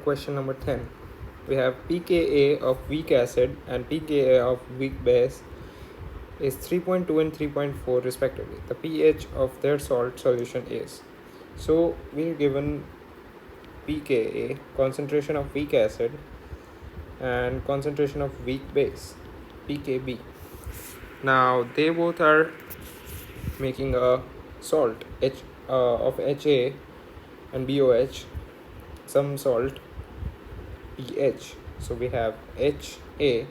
Question number 10. We have pKa of weak acid and pKa of weak base is 3.2 and 3.4 respectively. The pH of their salt solution is. So we're given pKa, concentration of weak acid, and concentration of weak base, pKb. Now they both are making a salt of Ha and BOH, some salt pH. So we have Ha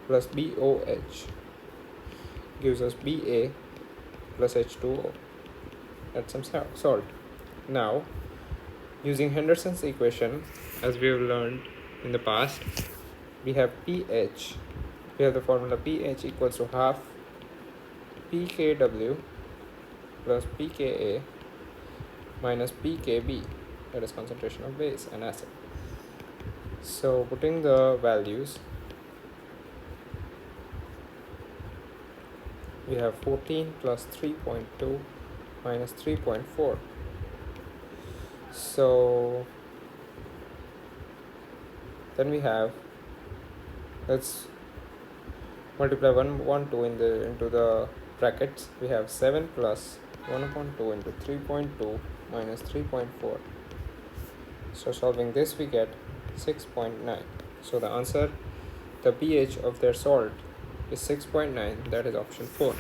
plus BOH gives us Ba plus H2O. That's some salt. Now, using Henderson's equation, as we have learned in the past, we have pH. We have the formula pH equals to half pKw plus pKa minus pKb, that is concentration of base and acid. So putting the values, we have 14 plus 3.2 minus 3.4. So then we have, let's multiply 1/2 into the brackets. We have 7 plus 1/2 into 3.2 minus 3.4. So solving this we get 6.9. So the answer, the pH of their salt is 6.9, that is option 4.